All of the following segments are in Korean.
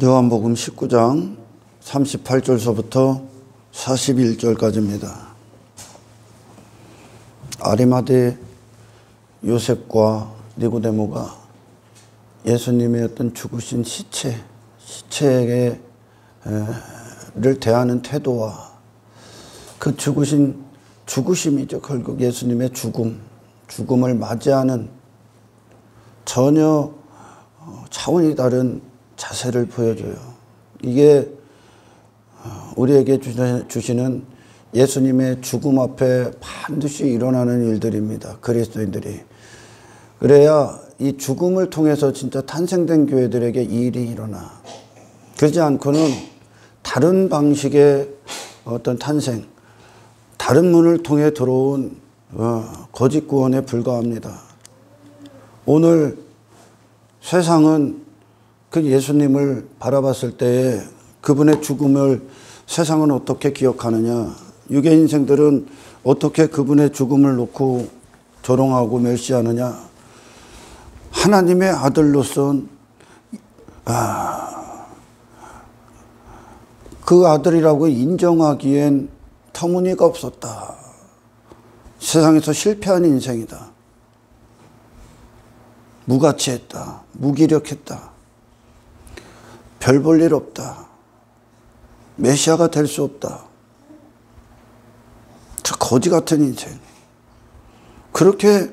요한복음 19장 38절서부터 41절까지입니다. 아리마대 요셉과 니고데모가 예수님의 어떤 죽으신 시체를 대하는 태도와 그 죽으심이죠. 결국 예수님의 죽음을 맞이하는 전혀 차원이 다른 자세를 보여줘요. 이게 우리에게 주시는 예수님의 죽음 앞에 반드시 일어나는 일들입니다. 그리스도인들이. 그래야 이 죽음을 통해서 진짜 탄생된 교회들에게 이 일이 일어나. 그러지 않고는 다른 방식의 어떤 탄생, 다른 문을 통해 들어온 거짓 구원에 불과합니다. 오늘 세상은 그 예수님을 바라봤을 때에 그분의 죽음을 세상은 어떻게 기억하느냐, 유괴 인생들은 어떻게 그분의 죽음을 놓고 조롱하고 멸시하느냐. 하나님의 아들로선 그 아들이라고 인정하기엔 터무니가 없었다. 세상에서 실패한 인생이다. 무가치했다. 무기력했다. 별 볼 일 없다. 메시아가 될 수 없다. 저 거지 같은 인생. 그렇게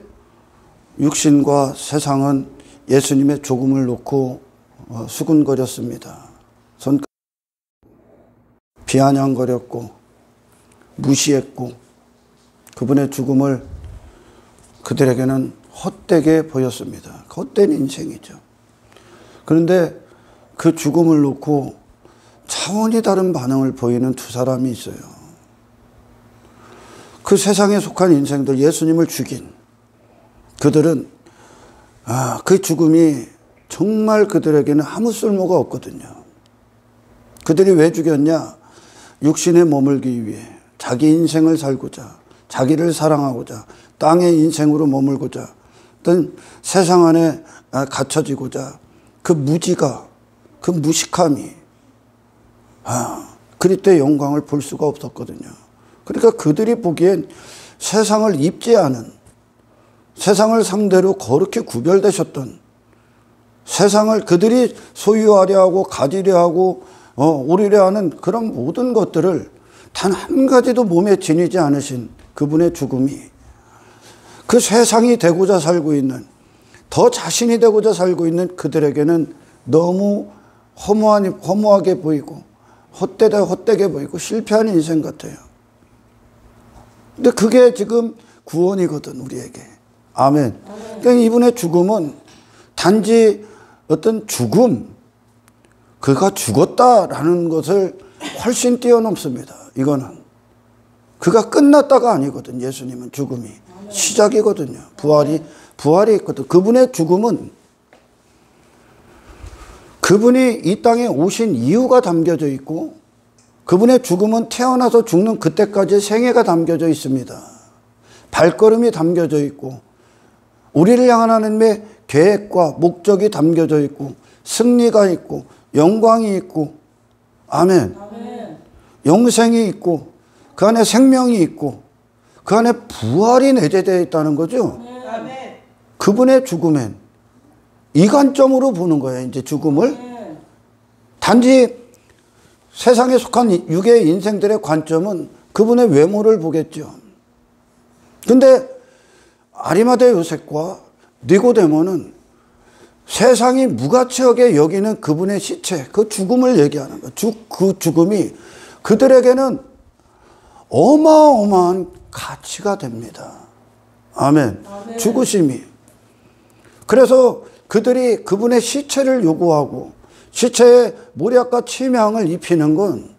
육신과 세상은 예수님의 죽음을 놓고 수군거렸습니다. 비아냥거렸고 무시했고 그분의 죽음을 그들에게는 헛되게 보였습니다. 헛된 인생이죠. 그런데 그 죽음을 놓고 차원이 다른 반응을 보이는 두 사람이 있어요. 그 세상에 속한 인생들, 예수님을 죽인 그들은 그 죽음이 정말 그들에게는 아무 쓸모가 없거든요. 그들이 왜 죽였냐? 육신에 머물기 위해 자기 인생을 살고자, 자기를 사랑하고자, 땅의 인생으로 머물고자, 어떤 세상 안에 갇혀지고자, 그 무지가, 그 무식함이 그리스도의 영광을 볼 수가 없었거든요. 그러니까 그들이 보기엔 세상을 입지하는, 세상을 상대로 거룩히 구별되셨던, 세상을 그들이 소유하려 하고 가지려 하고 오리려 하는 그런 모든 것들을 단 한 가지도 몸에 지니지 않으신 그분의 죽음이 그 세상이 되고자 살고 있는, 더 자신이 되고자 살고 있는 그들에게는 너무 허무하게 보이고 헛되게 보이고 실패한 인생 같아요. 근데 그게 지금 구원이거든, 우리에게. 아멘. 그러니까 이분의 죽음은 단지 어떤 그가 죽었다라는 것을 훨씬 뛰어넘습니다. 이거는 그가 끝났다가 아니거든. 예수님은 죽음이 시작이거든요. 부활이 있거든. 그분의 죽음은 그분이 이 땅에 오신 이유가 담겨져 있고, 그분의 죽음은 태어나서 죽는 그때까지의 생애가 담겨져 있습니다. 발걸음이 담겨져 있고, 우리를 향한 하나님의 계획과 목적이 담겨져 있고, 승리가 있고, 영광이 있고, 아멘. 영생이 있고, 그 안에 생명이 있고, 그 안에 부활이 내재되어 있다는 거죠. 그분의 죽음엔 이 관점으로 보는 거예요. 이제 죽음을 단지 세상에 속한 육의 인생들의 관점은 그분의 외모를 보겠죠. 근데 아리마대 요셉과 니고데모는 세상이 무가치하게 여기는 그분의 시체, 그 죽음을 얘기하는 거예요. 그 죽음이 그들에게는 어마어마한 가치가 됩니다. 아멘. 죽으심이. 그래서 그들이 그분의 시체를 요구하고 시체에 모략과 침향을 입히는 건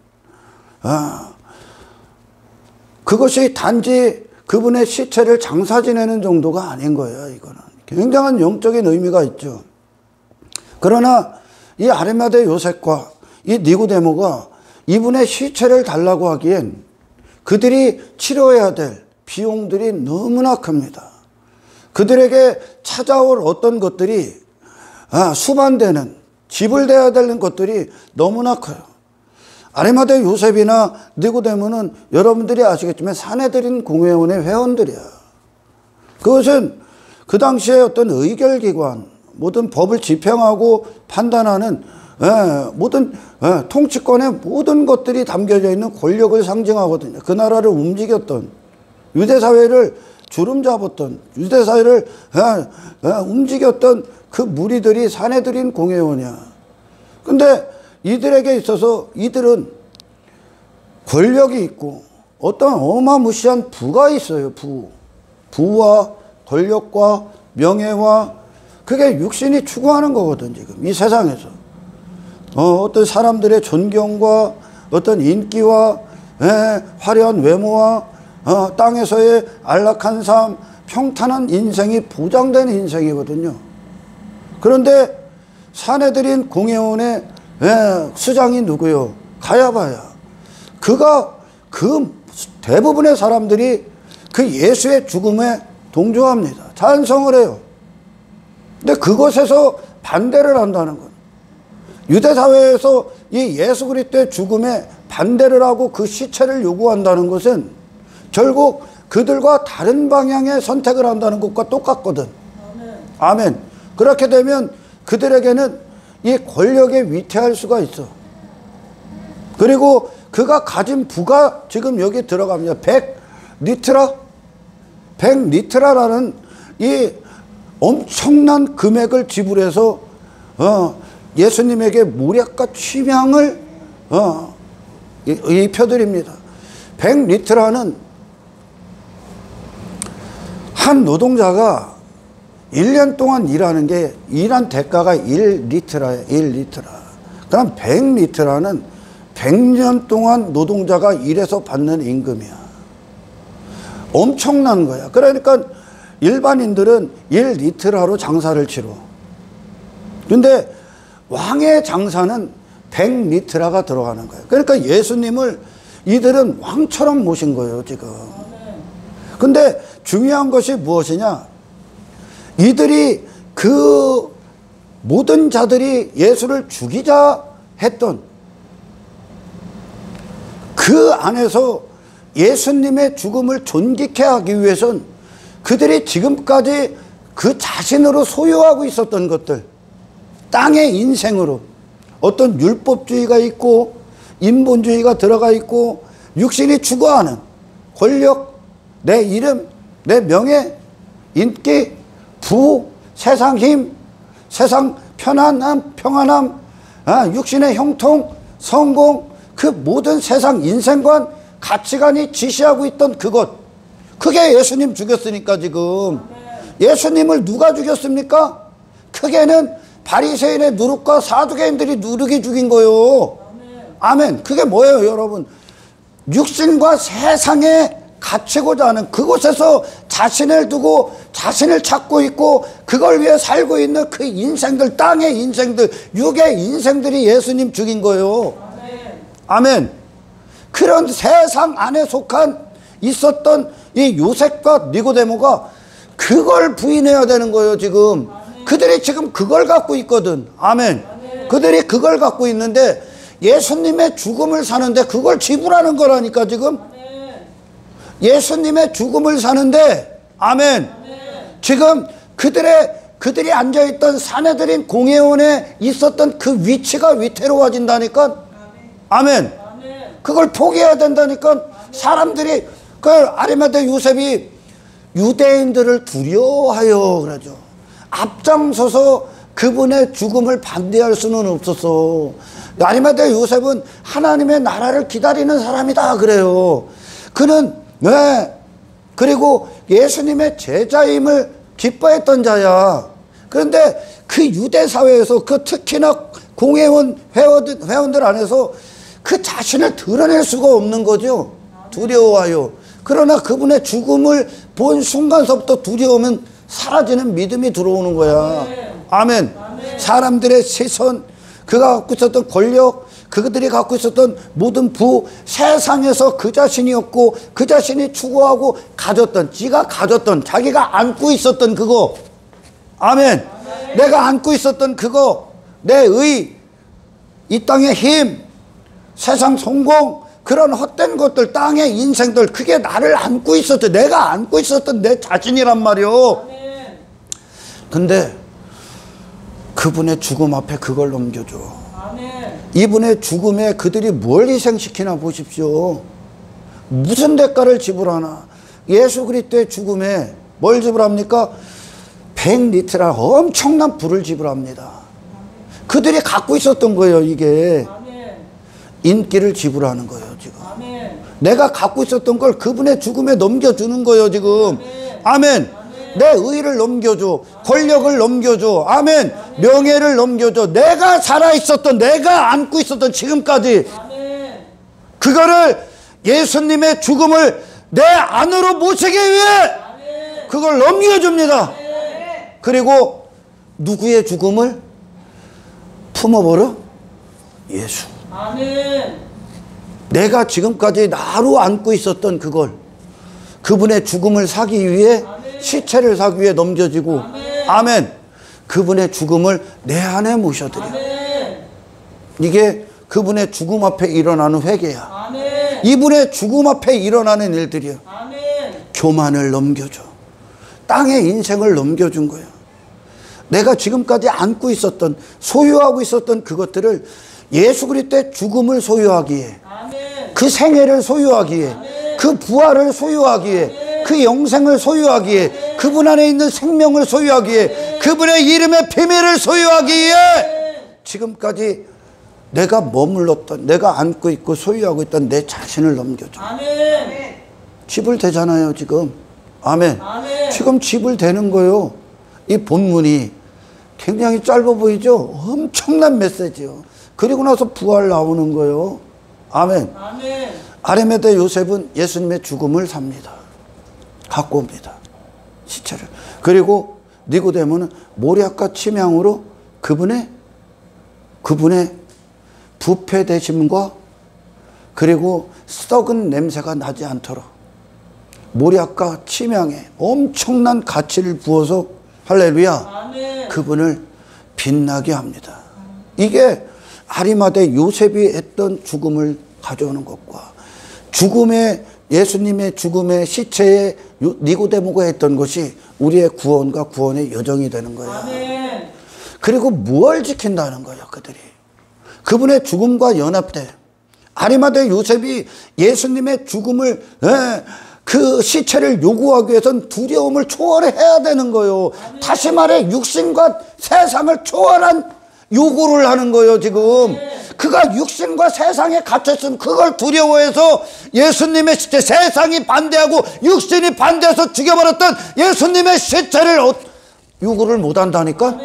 그것이 단지 그분의 시체를 장사 지내는 정도가 아닌 거예요. 이거는 굉장한 영적인 의미가 있죠. 그러나 이 아리마대 요셉과 이 니고데모가 이분의 시체를 달라고 하기엔 그들이 치러야 될 비용들이 너무나 큽니다. 그들에게 찾아올 어떤 것들이 수반되는 지불돼야 되는 것들이 너무나 커요. 아리마대 요셉이나 니고데모는 여러분들이 아시겠지만 사내들인 공회원의 회원들이야. 그것은 그 당시에 어떤 의결기관, 모든 법을 집행하고 판단하는 모든 통치권의 모든 것들이 담겨져 있는 권력을 상징하거든요. 그 나라를 움직였던, 유대사회를 주름 잡았던, 유대사회를 움직였던 그 무리들이 사내들인 공회원이야. 근데 이들에게 있어서 이들은 권력이 있고 어떤 어마무시한 부가 있어요. 부와 권력과 명예와, 그게 육신이 추구하는 거거든. 지금 이 세상에서 어떤 사람들의 존경과 어떤 인기와 화려한 외모와 땅에서의 안락한 삶, 평탄한 인생이 보장된 인생이거든요. 그런데 사내들인 공회원의 수장이 누구요? 가야바야. 그가 그 대부분의 사람들이 그 예수의 죽음에 동조합니다. 찬성을 해요. 근데 그것에서 반대를 한다는 것. 유대사회에서 이 예수 그리스도의 죽음에 반대를 하고 그 시체를 요구한다는 것은 결국 그들과 다른 방향의 선택을 한다는 것과 똑같거든. 아멘. 그렇게 되면 그들에게는 이 권력에 위태할 수가 있어. 그리고 그가 가진 부가 지금 여기 들어갑니다. 100리트라라는 이 엄청난 금액을 지불해서 예수님에게 모략과 취명을 입혀드립니다. 100리트라는 한 노동자가 1년 동안 일한 대가가 1리트라예요. 1리트라. 그럼 100리트라는 100년 동안 노동자가 일해서 받는 임금이야. 엄청난 거야. 그러니까 일반인들은 1리트라로 장사를 치러. 근데 왕의 장사는 100리트라가 들어가는 거예요. 그러니까 예수님을 이들은 왕처럼 모신 거예요, 지금. 근데 중요한 것이 무엇이냐? 이들이 그 모든 자들이 예수를 죽이자 했던 그 안에서 예수님의 죽음을 존귀케 하기 위해서는 그들이 지금까지 그 자신으로 소유하고 있었던 것들, 땅의 인생으로 어떤 율법주의가 있고 인본주의가 들어가 있고 육신이 추구하는 권력, 내 이름, 내 명예, 인기, 부, 세상 힘, 세상 편안함, 평안함, 육신의 형통, 성공, 그 모든 세상 인생관, 가치관이 지시하고 있던 그것, 그게 예수님 죽였으니까 지금. 예수님을 누가 죽였습니까? 크게는 바리새인의 누룩과 사두개인들이 누룩이 죽인 거요. 아멘. 그게 뭐예요, 여러분? 육신과 세상에 갇히고자 하는 그곳에서 자신을 두고 자신을 찾고 있고 그걸 위해 살고 있는 그 인생들, 땅의 인생들, 육의 인생들이 예수님 죽인 거예요. 아멘. 그런 세상 안에 속한 있었던 이 요셉과 니고데모가 그걸 부인해야 되는 거예요, 지금. 그들이 지금 그걸 갖고 있거든. 아멘. 그들이 그걸 갖고 있는데 예수님의 죽음을 사는데 그걸 지불하는 거라니까, 지금. 예수님의 죽음을 사는데, 아멘. 지금 그들이 앉아있던 사내들인 공회원에 있었던 그 위치가 위태로워진다니까. 아멘. 그걸 포기해야 된다니까. 사람들이, 그 아리마대 요셉이 유대인들을 두려워하여 그러죠. 앞장서서 그분의 죽음을 반대할 수는 없었어. 아리마대 요셉은 하나님의 나라를 기다리는 사람이다 그래요. 그는 그리고 예수님의 제자임을 기뻐했던 자야. 그런데 그 유대 사회에서 그 특히나 공회원 회원들 안에서 그 자신을 드러낼 수가 없는 거죠. 두려워요. 그러나 그분의 죽음을 본 순간서부터 두려움은 사라지는 믿음이 들어오는 거야. 아멘. 사람들의 시선, 그가 갖고 있었던 권력, 그들이 갖고 있었던 모든 부, 세상에서 그 자신이었고 그 자신이 추구하고 가졌던, 지가 가졌던, 자기가 안고 있었던 그거. 아멘. 내가 안고 있었던 그거, 내 의, 이 땅의 힘, 세상 성공, 그런 헛된 것들, 땅의 인생들, 그게 나를 안고 있었던, 내가 안고 있었던 내 자신이란 말이요. 근데 그분의 죽음 앞에 그걸 넘겨줘. 이분의 죽음에 그들이 뭘 희생시키나 보십시오. 무슨 대가를 지불하나. 예수 그리스도의 죽음에 뭘 지불합니까? 100리트라 엄청난 불을 지불합니다. 그들이 갖고 있었던 거예요. 이게 인기를 지불하는 거예요. 지금 내가 갖고 있었던 걸 그분의 죽음에 넘겨주는 거예요. 지금 아멘. 내 의를 넘겨줘, 권력을 넘겨줘, 아멘. 명예를 넘겨줘. 내가 살아있었던, 내가 안고 있었던 지금까지 그거를 예수님의 죽음을 내 안으로 모시기 위해 그걸 넘겨줍니다. 그리고 누구의 죽음을 품어버려? 예수. 내가 지금까지 나로 안고 있었던 그걸 그분의 죽음을 사기 위해, 시체를 사기 위해 넘겨지고, 아멘. 그분의 죽음을 내 안에 모셔드려. 이게 그분의 죽음 앞에 일어나는 회개야. 이분의 죽음 앞에 일어나는 일들이야. 교만을 넘겨줘. 땅의 인생을 넘겨준 거야. 내가 지금까지 안고 있었던, 소유하고 있었던 그것들을 예수 그리스도의 죽음을 소유하기에, 그 생애를 소유하기에, 그 부활을 소유하기에, 그 영생을 소유하기에, 그분 안에 있는 생명을 소유하기에, 그분의 이름의 비밀을 소유하기에 지금까지 내가 머물렀던, 내가 안고 있고 소유하고 있던 내 자신을 넘겨줘. 지불되잖아요 지금. 아멘. 지금 지불되는 거요. 이 본문이 굉장히 짧아 보이죠? 엄청난 메시지요. 그리고 나서 부활 나오는 거요. 아멘. 아리마대 요셉은 예수님의 죽음을 삽니다. 갖고 옵니다. 시체를. 그리고 니고데모는 모략과 침향으로 그분의 부패되심과 그리고 썩은 냄새가 나지 않도록 모략과 침향에 엄청난 가치를 부어서 할렐루야, 그분을 빛나게 합니다. 이게 아리마대 요셉이 했던 죽음을 가져오는 것과 죽음의, 예수님의 죽음의 시체에 니고데모가 했던 것이 우리의 구원과 구원의 여정이 되는 거야. 그리고 뭘 지킨다는 거예요 그들이. 그분의 죽음과 연합돼. 아리마대 요셉이 예수님의 죽음을, 그 시체를 요구하기 위해서는 두려움을 초월해야 되는 거예요. 다시 말해 육신과 세상을 초월한 요구를 하는 거예요 지금. 그가 육신과 세상에 갇혔으면 그걸 두려워해서 예수님의 시체, 세상이 반대하고 육신이 반대해서 죽여버렸던 예수님의 시체를 요구를 못한다니까.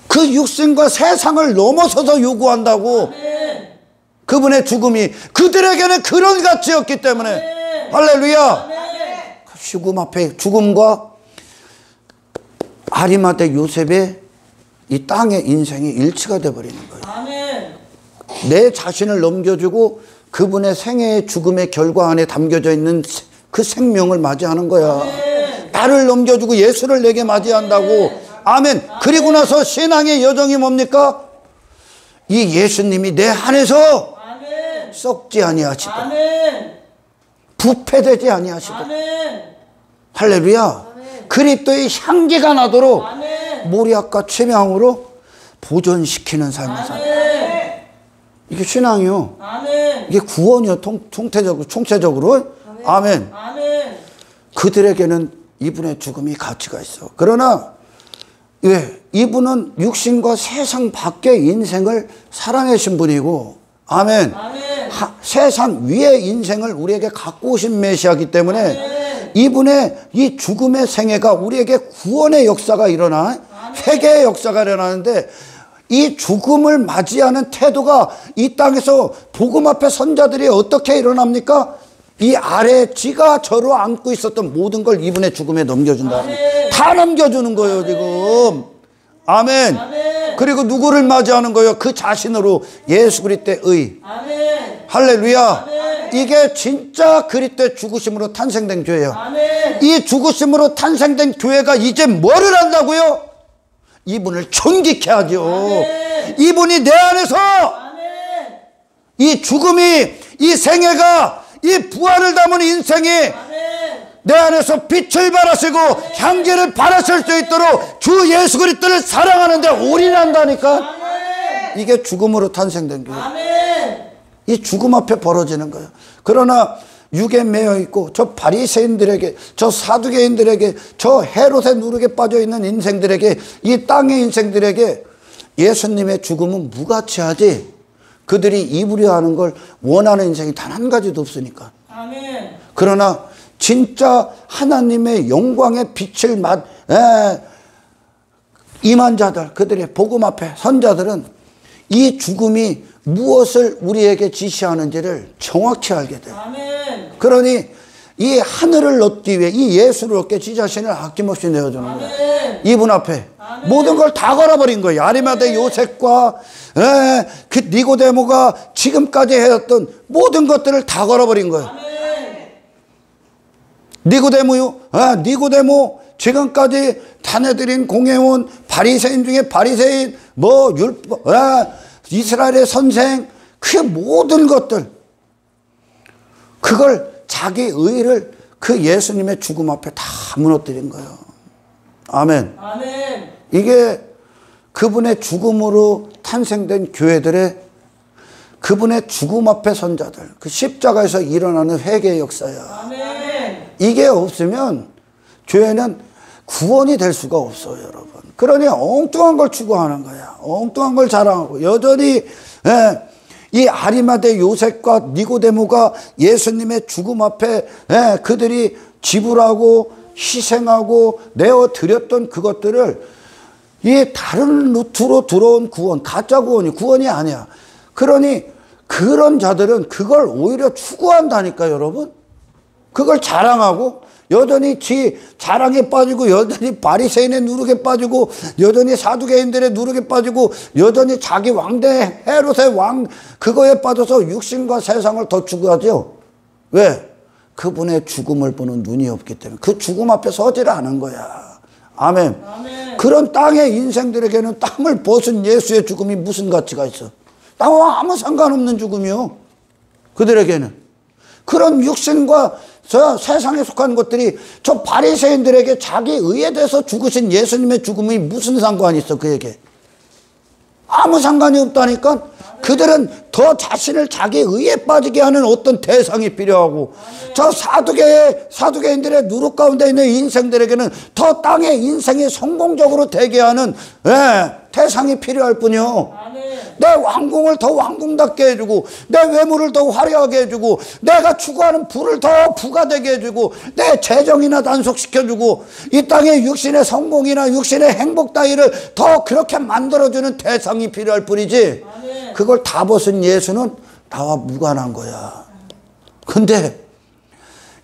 그 육신과 세상을 넘어서서 요구한다고. 그분의 죽음이 그들에게는 그런 가치였기 때문에. 할렐루야. 죽음 앞에, 죽음과 아리마대 요셉의 이 땅의 인생이 일치가 되어버리는 거예요. 내 자신을 넘겨주고 그분의 생애의 죽음의 결과 안에 담겨져 있는 그 생명을 맞이하는 거야. 나를 넘겨주고 예수를 내게 맞이한다고. 아멘. 그리고 나서 신앙의 여정이 뭡니까? 이 예수님이 내 안에서 썩지 아니하시고 부패되지 아니하시고, 할렐루야, 그리스도의 향기가 나도록 모략과 침향으로 보존시키는 삶을 산다. 이게 신앙이요. 이게 구원이요. 총체적으로. 아멘. 그들에게는 이분의 죽음이 가치가 있어. 그러나 왜? 이분은 육신과 세상 밖의 인생을 살아내신 분이고, 아멘. 세상 위의 인생을 우리에게 갖고 오신 메시아이기 때문에 이분의 이 죽음의 생애가 우리에게 구원의 역사가 일어나, 회개의 역사가 일어나는데, 이 죽음을 맞이하는 태도가 이 땅에서 복음 앞에 선자들이 어떻게 일어납니까? 이 아래 지가 저로 안고 있었던 모든 걸 이분의 죽음에 넘겨준다. 다 넘겨주는 거예요 지금. 아멘. 그리고 누구를 맞이하는 거예요? 그 자신으로. 예수 그리스도의 의. 할렐루야. 이게 진짜 그리스도의 죽으심으로 탄생된 교회예요. 이 죽으심으로 탄생된 교회가 이제 뭐를 한다고요? 이분을 존귀케 하죠. 아멘. 이분이 내 안에서 아멘. 이 죽음이, 이 생애가, 이 부활을 담은 인생이 아멘. 내 안에서 빛을 발하시고 향기를 발하실 수 있도록 주 예수 그리스도를 사랑하는데 올인한다니까. 아멘. 이게 죽음으로 탄생된 교회. 아멘. 이 죽음 앞에 벌어지는 거예요. 그러나 육에 매여 있고 저 바리새인들에게, 저 사두개인들에게, 저 헤롯의 누룩에 빠져 있는 인생들에게, 이 땅의 인생들에게 예수님의 죽음은 무가치하지, 그들이 입으려 하는 걸 원하는 인생이 단 한 가지도 없으니까. 아멘. 그러나 진짜 하나님의 영광의 빛을 임한 자들, 그들의 복음 앞에 선 자들은 이 죽음이 무엇을 우리에게 지시하는지를 정확히 알게 돼요. 아멘. 그러니 이 하늘을 얻기 위해 이 예수를 얻게 지 자신을 아낌없이 내어주는 거예요. 아멘. 이분 앞에 아멘. 모든 걸 다 걸어버린 거예요. 아리마대 요셉과 그 니고데모가 지금까지 해왔던 모든 것들을 다 걸어버린 거예요. 아멘. 니고데모 지금까지 다녀들인 공회원, 바리새인 중에 바리새인, 율법, 이스라엘의 선생, 그 모든 것들, 그걸 자기 의를 그 예수님의 죽음 앞에 다 무너뜨린 거예요. 아멘. 아멘. 이게 그분의 죽음으로 탄생된 교회들의, 그분의 죽음 앞에 선 자들, 그 십자가에서 일어나는 회개의 역사야. 아멘. 이게 없으면 교회는 구원이 될 수가 없어요, 여러분. 그러니 엉뚱한 걸 추구하는 거야. 엉뚱한 걸 자랑하고 여전히 이 아리마대 요셉과 니고데모가 예수님의 죽음 앞에 그들이 지불하고 희생하고 내어드렸던 그것들을 이 다른 루트로 들어온 구원, 가짜 구원이 아니야. 그러니 그런 자들은 그걸 오히려 추구한다니까, 여러분. 그걸 자랑하고 여전히 지 자랑에 빠지고, 여전히 바리새인의 누룩에 빠지고, 여전히 사두개인들의 누룩에 빠지고, 여전히 자기 왕대 헤롯의 그거에 빠져서 육신과 세상을 더 추구하죠. 왜? 그분의 죽음을 보는 눈이 없기 때문에. 그 죽음 앞에 서지를 않은 거야. 아멘. 아멘. 그런 땅의 인생들에게는 땅을 벗은 예수의 죽음이 무슨 가치가 있어? 땅과 아무 상관없는 죽음이요. 그들에게는. 그런 육신과 저 세상에 속한 것들이 저 바리새인들에게 자기 의에 대해서 죽으신 예수님의 죽음이 무슨 상관이 있어, 그에게? 아무 상관이 없다니까. 그들은 더 자신을 자기 의에 빠지게 하는 어떤 대상이 필요하고, 저 사두개인들의 누룩 가운데 있는 인생들에게는 더 땅의 인생이 성공적으로 되게 하는 대상이 필요할 뿐이요. 내 왕궁을 더 왕궁답게 해주고, 내 외모를 더 화려하게 해주고, 내가 추구하는 부를 더 부가되게 해주고, 내 재정이나 단속시켜주고, 이 땅의 육신의 성공이나 육신의 행복 따위를 더 그렇게 만들어주는 대상이 필요할 뿐이지, 그걸 다 벗은 예수는 나와 무관한 거야. 근데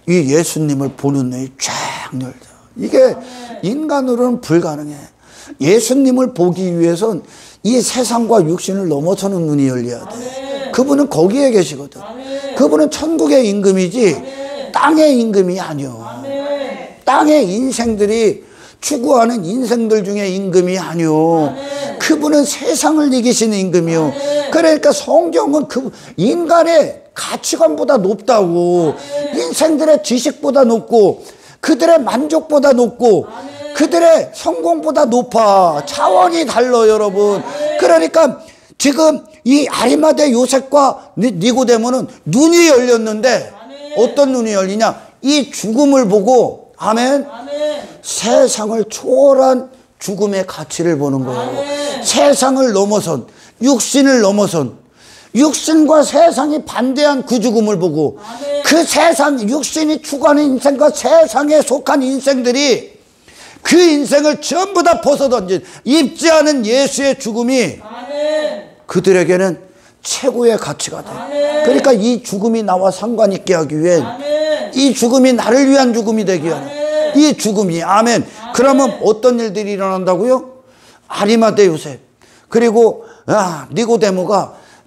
이 예수님을 보는 눈이 쫙 열려. 이게 인간으로는 불가능해. 예수님을 보기 위해선 이 세상과 육신을 넘어서는 눈이 열려야 돼. 그분은 거기에 계시거든. 그분은 천국의 임금이지 땅의 임금이 아니요. 땅의 인생들이 추구하는 인생들 중에 임금이 아니요. 그분은 세상을 이기시는 임금이요. 그러니까 성경은 그 인간의 가치관보다 높다고, 인생들의 지식보다 높고, 그들의 만족보다 높고, 그들의 성공보다 높아. 차원이 달라, 여러분. 그러니까 지금 이 아리마대 요셉과 니고데모는 눈이 열렸는데, 어떤 눈이 열리냐? 이 죽음을 보고, 아멘, 세상을 초월한 죽음의 가치를 보는 거예요. 세상을 넘어선, 육신을 넘어선, 육신과 세상이 반대한 그 죽음을 보고, 그 세상, 육신이 추구하는 인생과 세상에 속한 인생들이 그 인생을 전부 다 벗어던진, 입지 않은 예수의 죽음이 그들에게는 최고의 가치가 돼. 그러니까 이 죽음이 나와 상관 있게 하기 위해, 이 죽음이 나를 위한 죽음이 되기 위해, 이 죽음이, 아멘. 그러면 어떤 일들이 일어난다고요? 아리마대 요셉, 그리고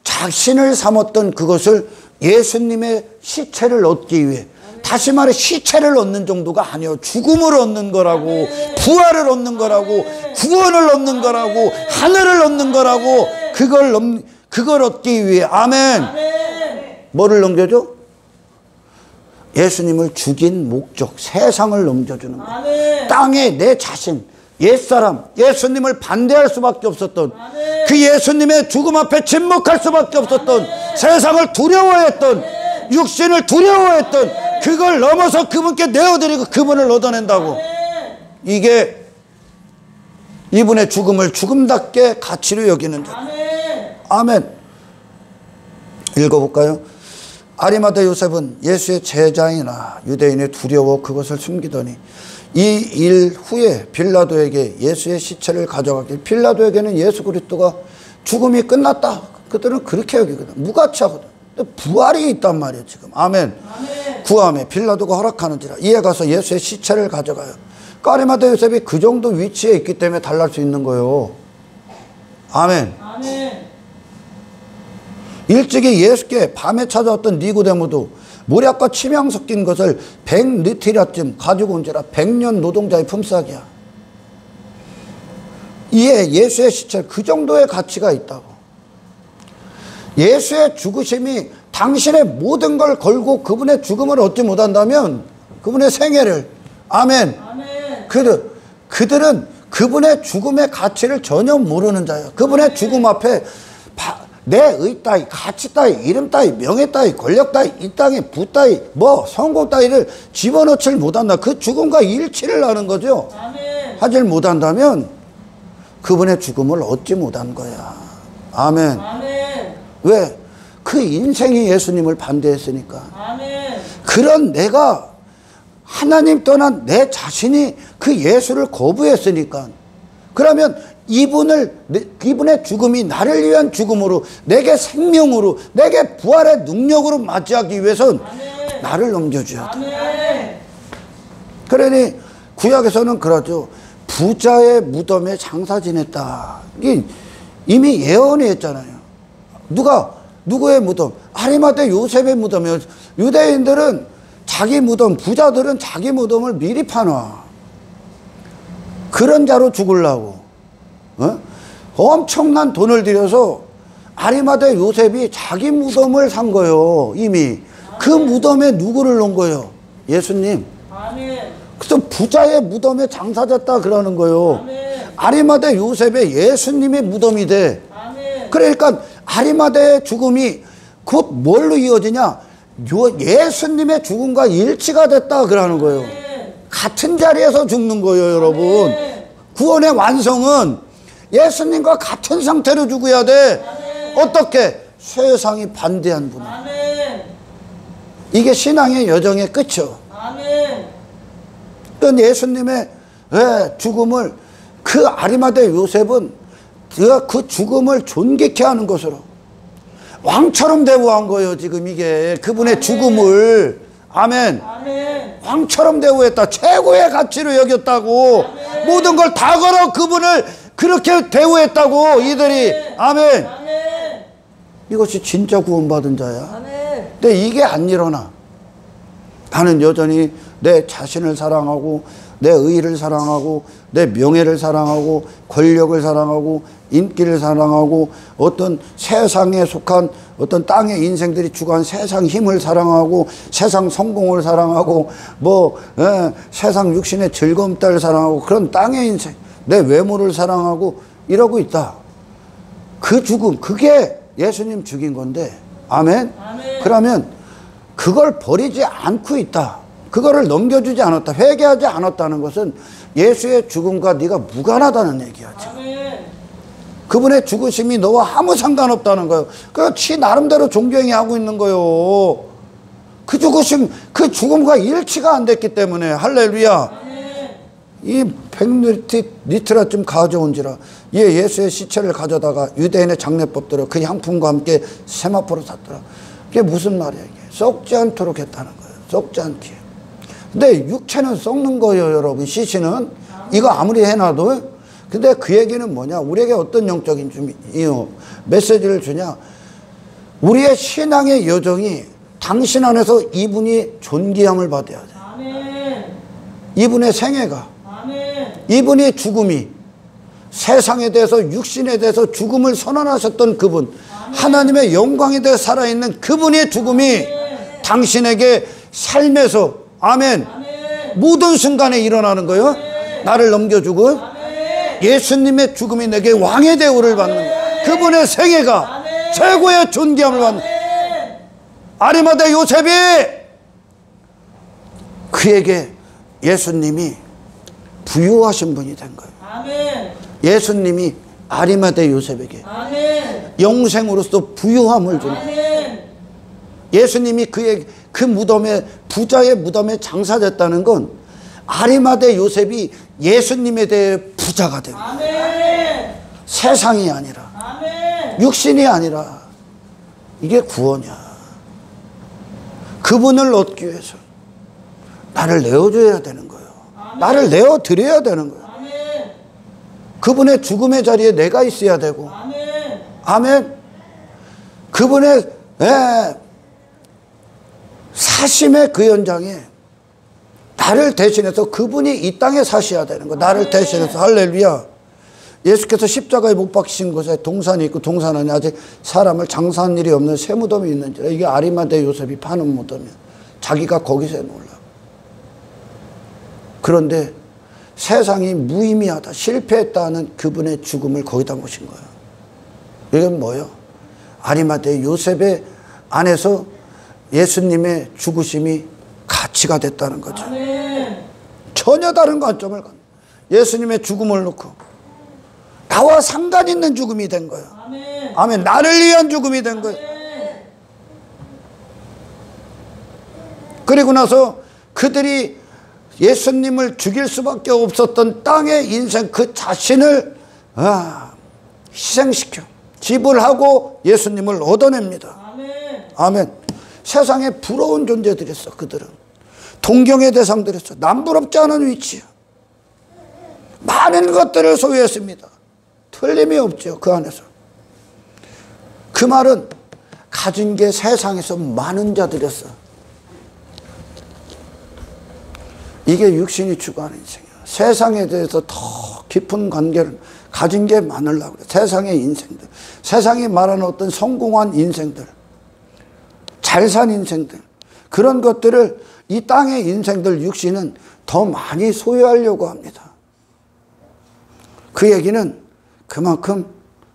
자신을 삼았던 그것을 예수님의 시체를 얻기 위해 다시 말해 시체를 얻는 정도가 아니에요. 죽음을 얻는 거라고, 부활을 얻는 거라고, 구원을 얻는 거라고, 하늘을 얻는 거라고. 그걸 얻기 위해, 아멘. 뭐를 넘겨줘? 예수님을 죽인 목적, 세상을 넘겨주는 거예요. 땅에 내 자신, 옛사람, 예수님을 반대할 수밖에 없었던, 그 예수님의 죽음 앞에 침묵할 수밖에 없었던, 세상을 두려워했던, 육신을 두려워했던, 그걸 넘어서 그분께 내어드리고 그분을 얻어낸다고. 이게 이분의 죽음을 죽음답게 가치로 여기는 자. 아멘. 읽어볼까요? 아리마다 요셉은 예수의 제자이나 유대인의 두려워 그것을 숨기더니 이 일 후에 빌라도에게 예수의 시체를 가져가길. 빌라도에게는 예수 그리스도가 죽음이 끝났다, 그들은 그렇게 여기거든. 무가치하거든. 부활이 있단 말이에요 지금. 아멘. 구함에 빌라도가 허락하는지라 이에 가서 예수의 시체를 가져가요. 아리마다 요셉이 그 정도 위치에 있기 때문에 달랄 수 있는 거예요. 아멘. 일찍이 예수께 밤에 찾아왔던 니고데모도 모략과 침향 섞인 것을 100리트라쯤 가지고 온지라 100년 노동자의 품삯이야. 이에 예수의 시체 그 정도의 가치가 있다고. 예수의 죽으심이 당신의 모든 걸 걸고 그분의 죽음을 얻지 못한다면 그분의 생애를, 아멘. 그들은 그분의 죽음의 가치를 전혀 모르는 자예요. 그분의 죽음 앞에 내 의 따위, 가치 따위, 이름 따위, 명예 따위, 권력 따위, 이 땅에 부 따위, 뭐 성공 따위를 집어넣질 못한다. 그 죽음과 일치를 하는 거죠. 하질 못한다면 그분의 죽음을 얻지 못한 거야. 아멘. 왜? 그 인생이 예수님을 반대했으니까. 그런 내가 하나님 떠난 내 자신이 그 예수를 거부했으니까. 그러면 이분의 죽음이 나를 위한 죽음으로, 내게 생명으로, 내게 부활의 능력으로 맞이하기 위해서는 나를 넘겨줘야 돼. 그러니 구약에서는 그러죠. 부자의 무덤에 장사 지냈다. 이미 예언이 했잖아요. 누구의 무덤? 아리마다 요셉의 무덤이에요. 유대인들은 자기 무덤, 부자들은 자기 무덤을 미리 파놔. 그런 자로 죽으려고. 엄청난 돈을 들여서 아리마다 요셉이 자기 무덤을 산 거예요. 이미. 그 무덤에 누구를 놓은 거예요? 예수님. 그래서 부자의 무덤에 장사졌다 그러는 거예요. 아리마다 요셉의 예수님의 무덤이 돼. 그러니까 아리마다의 죽음이 곧 뭘로 이어지냐? 예수님의 죽음과 일치가 됐다 그러는 거예요. 같은 자리에서 죽는 거예요, 여러분. 구원의 완성은 예수님과 같은 상태로 죽어야 돼. 어떻게? 세상이 반대한 분이. 이게 신앙의 여정의 끝이요. 또 예수님의 죽음을, 그 아리마다 요셉은 그 죽음을 존귀케 하는 것으로 왕처럼 대우한 거예요. 지금 이게 그분의 죽음을. 아멘. 왕처럼 대우했다. 최고의 가치로 여겼다고. 모든 걸 다 걸어 그분을 그렇게 대우했다고 이들이. 아멘. 이것이 진짜 구원받은 자야. 근데 이게 안 일어나. 나는 여전히 내 자신을 사랑하고, 내 의의를 사랑하고, 내 명예를 사랑하고, 권력을 사랑하고, 인기를 사랑하고, 어떤 세상에 속한 어떤 땅의 인생들이 추구한 세상 힘을 사랑하고, 세상 성공을 사랑하고, 세상 육신의 즐거움 따를 사랑하고, 그런 땅의 인생, 내 외모를 사랑하고 이러고 있다. 그 죽음, 그게 예수님 죽인 건데. 아멘. 그러면 그걸 버리지 않고 있다. 그거를 넘겨주지 않았다. 회개하지 않았다는 것은 예수의 죽음과 네가 무관하다는 얘기야. 그분의 죽으심이 너와 아무 상관없다는 거예요. 그렇지, 나름대로 존경해 하고 있는 거예요. 그 죽음과 일치가 안 됐기 때문에. 할렐루야. 이 100리트라쯤 가져온지라 예, 예수의 시체를 가져다가 유대인의 장례법대로 그 향품과 함께 세마포로 샀더라. 이게 무슨 말이야? 이게 썩지 않도록 했다는 거예요. 썩지 않게. 근데 육체는 썩는 거예요, 여러분. 시신은 이거 아무리 해놔도. 근데 그 얘기는 뭐냐? 우리에게 어떤 영적인 메시지를 주냐? 우리의 신앙의 여정이 당신 안에서 이분이 존귀함을 받아야 돼. 아멘. 이분의 생애가, 아멘. 이분이 죽음이, 세상에 대해서 육신에 대해서 죽음을 선언하셨던 그분, 하나님의 영광에 대해 살아있는 그분의 죽음이 당신에게 삶에서 아멘, 모든 순간에 일어나는 거예요. 나를 넘겨주고 예수님의 죽음이 내게 왕의 대우를 받는 거예요. 그분의 생애가 최고의 존귀함을 받는 거예요. 아리마대 요셉이 그에게 예수님이 부유하신 분이 된 거예요. 아멘. 예수님이 아리마대 요셉에게 아멘. 영생으로서 부유함을 주는 거예요. 아멘. 예수님이 그의 그 무덤에, 부자의 무덤에 장사됐다는 건 아리마대 요셉이 예수님에 대해 부자가 된 거예요. 아멘. 세상이 아니라, 아멘. 육신이 아니라, 이게 구원이야. 그분을 얻기 위해서 나를 내어줘야 되는 거예요. 나를 내어드려야 되는 거예요. 아멘. 그분의 죽음의 자리에 내가 있어야 되고, 아멘. 아멘. 그분의 사심의 그 현장에 나를 대신해서 그분이 이 땅에 사셔야 되는 거예요. 나를 대신해서. 할렐루야. 예수께서 십자가에 못 박히신 곳에 동산이 있고 동산 안에 아직 사람을 장사한 일이 없는 새 무덤이 있는지라. 이게 아리마대 요셉이 파는 무덤이야. 자기가 거기서 놀라. 그런데 세상이 무의미하다, 실패했다 하는 그분의 죽음을 거기다 모신 거예요. 이건 뭐예요? 아리마대 요셉의 안에서 예수님의 죽으심이 가치가 됐다는 거죠. 아멘. 전혀 다른 관점을 갖는 예수님의 죽음을 놓고 나와 상관 있는 죽음이 된 거예요. 아멘. 아멘. 나를 위한 죽음이 된 거예요. 아멘. 그리고 나서 그들이 예수님을 죽일 수밖에 없었던 땅의 인생 그 자신을 희생시켜 지불하고 예수님을 얻어냅니다. 아멘. 아멘. 세상에 부러운 존재들이었어. 그들은 동경의 대상들이었어. 남부럽지 않은 위치야. 많은 것들을 소유했습니다. 틀림이 없죠. 그 안에서. 그 말은 가진 게 세상에서 많은 자들이었어. 이게 육신이 추구하는 인생이야. 세상에 대해서 더 깊은 관계를 가진 게 많으려고 그래. 세상의 인생들, 세상이 말하는 어떤 성공한 인생들, 잘 산 인생들, 그런 것들을 이 땅의 인생들 육신은 더 많이 소유하려고 합니다. 그 얘기는 그만큼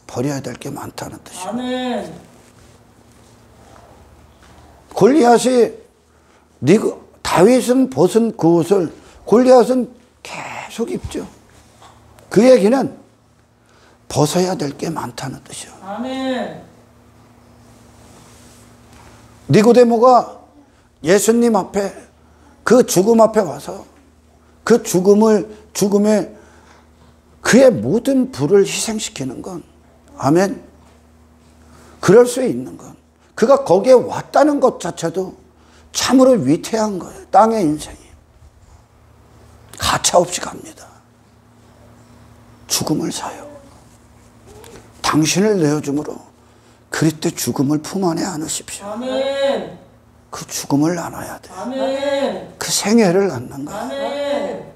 버려야 될 게 많다는 뜻이에요. 아멘. 골리앗이 다윗은 벗은 그 옷을 골리앗은 계속 입죠. 그 얘기는 벗어야 될 게 많다는 뜻이에요. 아멘. 니고데모가 예수님 앞에 그 죽음 앞에 와서 그 죽음에 그의 모든 부를 희생시키는 건 아멘. 그럴 수 있는 건 그가 거기에 왔다는 것 자체도 참으로 위태한 거예요. 땅의 인생이 가차없이 갑니다. 죽음을 사요. 당신을 내어줌으로 그리스도의 죽음을 품 안에 안으십시오. 아멘. 그 죽음을 나눠야 돼요. 아멘. 그 생애를 낳는 거예요. 아멘.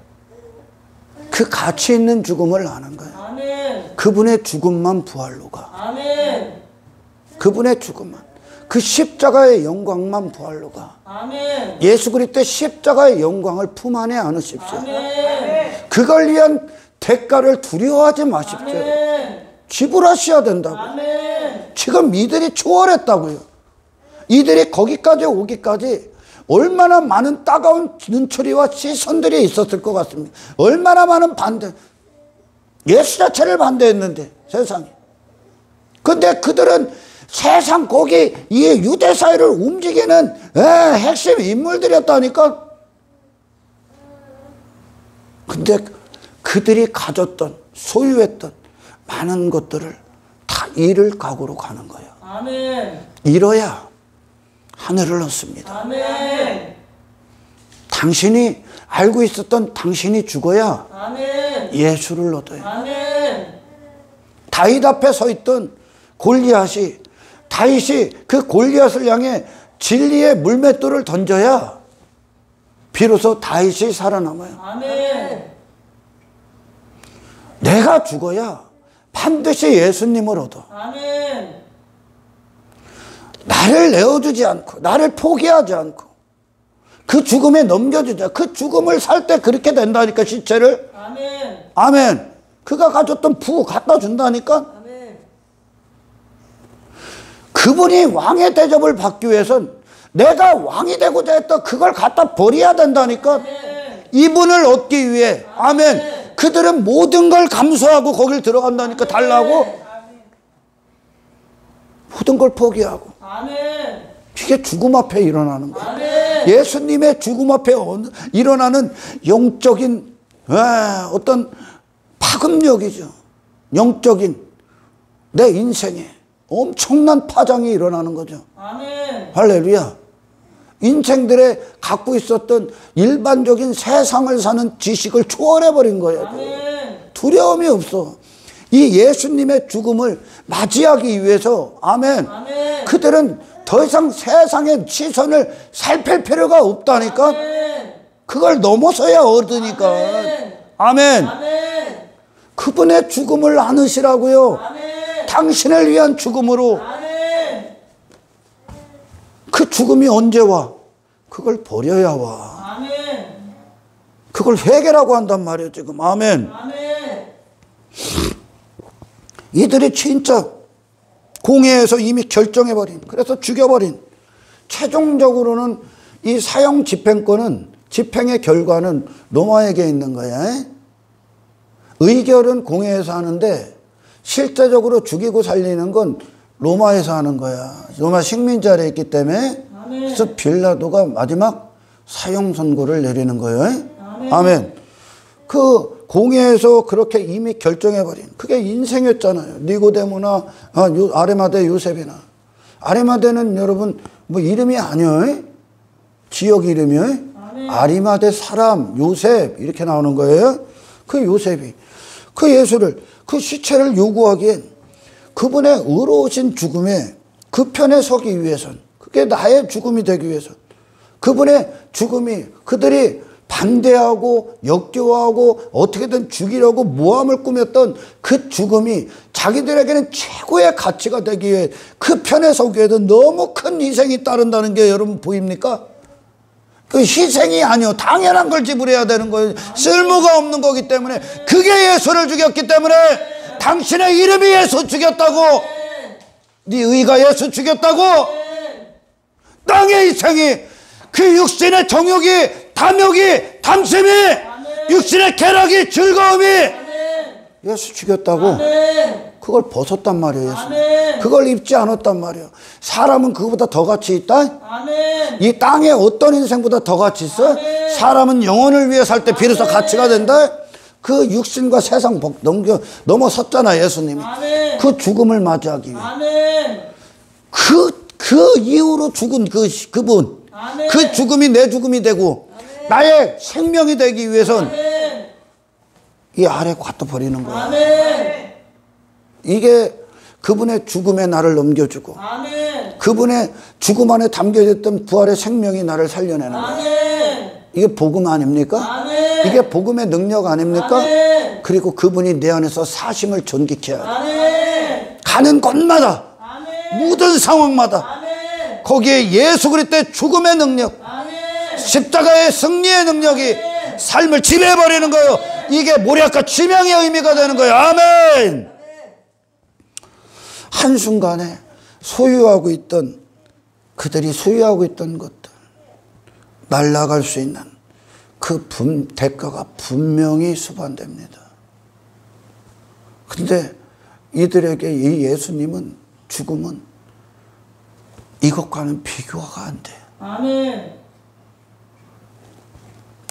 그 가치 있는 죽음을 나는 거예요. 아멘. 그분의 죽음만 부활로 가. 아멘. 그분의 죽음만, 그 십자가의 영광만 부활로 가. 아멘. 예수 그리스도의 십자가의 영광을 품 안에 안으십시오. 아멘. 그걸 위한 대가를 두려워하지 마십시오. 아멘. 지불하셔야 된다고. 아멘. 지금 이들이 초월했다고요. 이들이 거기까지 오기까지 얼마나 많은 따가운 눈초리와 시선들이 있었을 것 같습니다. 얼마나 많은 반대, 예수 자체를 반대했는데 세상이. 근데 그들은 세상 거기 이 유대 사회를 움직이는 핵심 인물들이었다니까. 근데 그들이 가졌던, 소유했던 많은 것들을 다 잃을 각오로 가는 거예요. 아멘. 잃어야 하늘을 얻습니다. 아멘. 당신이 알고 있었던 당신이 죽어야 아멘. 예수를 얻어요. 아멘. 다윗 앞에 서 있던 다윗이 그 골리앗을 향해 진리의 물맷돌을 던져야 비로소 다윗이 살아남아요. 아멘. 내가 죽어야 반드시 예수님을 얻어. 아멘. 나를 내어주지 않고 나를 포기하지 않고 그 죽음에 넘겨주자. 그 죽음을 살 때 그렇게 된다니까, 시체를. 아멘. 아멘. 그가 가졌던 부 갖다 준다니까. 아멘. 그분이 왕의 대접을 받기 위해선 내가 왕이 되고자 했다 그걸 갖다 버려야 된다니까. 아멘. 이분을 얻기 위해. 아멘. 그들은 모든 걸 감수하고 거길 들어간다니까. 달라고. 모든 걸 포기하고. 아멘. 이게 죽음 앞에 일어나는 거예요. 아멘. 예수님의 죽음 앞에 일어나는 영적인 어떤 파급력이죠. 영적인 내 인생에 엄청난 파장이 일어나는 거죠. 아멘. 할렐루야. 인생들의 갖고 있었던 일반적인 세상을 사는 지식을 초월해버린 거예요. 아멘. 두려움이 없어. 이 예수님의 죽음을 맞이하기 위해서. 아멘. 아멘. 그들은 더 이상 세상의 시선을 살필 필요가 없다니까. 아멘. 그걸 넘어서야 얻으니까. 아멘. 아멘. 아멘. 그분의 죽음을 안으시라고요. 아멘. 당신을 위한 죽음으로. 아멘. 그 죽음이 언제 와? 그걸 버려야 와. 아멘. 그걸 회개라고 한단 말이에요, 지금. 아멘. 아멘. 이들이 진짜 공회에서 이미 결정해버린, 그래서 죽여버린, 최종적으로는 이 사형 집행권은, 집행의 결과는 로마에게 있는 거야. 의결은 공회에서 하는데 실제적으로 죽이고 살리는 건 로마에서 하는 거야. 로마 식민지 아래에 있기 때문에. 아멘. 그래서 빌라도가 마지막 사형 선고를 내리는 거예요. 아멘. 아멘. 그 공회에서 그렇게 이미 결정해버린, 그게 인생이었잖아요. 니고데모나 아레마데 요셉이나. 아레마데는 여러분 뭐 이름이 아니에요. 지역 이름이에요. 아멘. 아리마데 사람 요셉 이렇게 나오는 거예요. 그 요셉이 그 예수를, 그 시체를 요구하기엔 그분의 의로우신 죽음에 그 편에 서기 위해선, 그게 나의 죽음이 되기 위해선, 그분의 죽음이 그들이 반대하고 역겨워하고 어떻게든 죽이려고 모함을 꾸몄던 그 죽음이 자기들에게는 최고의 가치가 되기 위해 그 편에 서기 위해서 너무 큰 희생이 따른다는 게 여러분 보입니까? 그 희생이 아니요, 당연한 걸 지불해야 되는 거예요. 쓸모가 없는 거기 때문에. 그게 예수를 죽였기 때문에. 당신의 이름이 예수 죽였다고. 네 의가 예수 죽였다고. 땅의 희생이, 그 육신의 정욕이, 탐욕이, 탐심이, 육신의 쾌락이, 즐거움이 예수 죽였다고. 아멘. 그걸 벗었단 말이에요. 예수. 아멘. 그걸 입지 않았단 말이에요. 사람은 그거보다 더 가치 있다? 아멘. 이 땅에 어떤 인생보다 더 가치 있어? 아멘. 사람은 영혼을 위해 살 때 비로소 가치가 된다? 그 육신과 세상 넘어섰잖아, 예수님이. 아멘. 그 죽음을 맞이하기 위해. 아멘. 그 이후로 죽은 그분. 아멘. 그 죽음이 내 죽음이 되고 나의 생명이 되기 위해선 아멘. 이 아래 갖다 버리는 거야. 아멘. 이게 그분의 죽음에 나를 넘겨주고 아멘. 그분의 죽음 안에 담겨졌던 부활의 생명이 나를 살려내는 거야. 아멘. 이게 복음 아닙니까? 아멘. 이게 복음의 능력 아닙니까? 아멘. 그리고 그분이 내 안에서 사심을 전기케 하고 아멘. 가는 곳마다 아멘. 모든 상황마다 아멘. 거기에 예수 그리스도의 죽음의 능력, 아멘. 십자가의 승리의 능력이 삶을 지배해버리는 거예요. 이게 모략과 치명의 의미가 되는 거예요. 아멘. 한순간에 소유하고 있던, 그들이 소유하고 있던 것들 날아갈 수 있는 그 대가가 분명히 수반됩니다. 근데 이들에게 이 예수님은, 죽음은 이것과는 비교가 안 돼요. 아멘.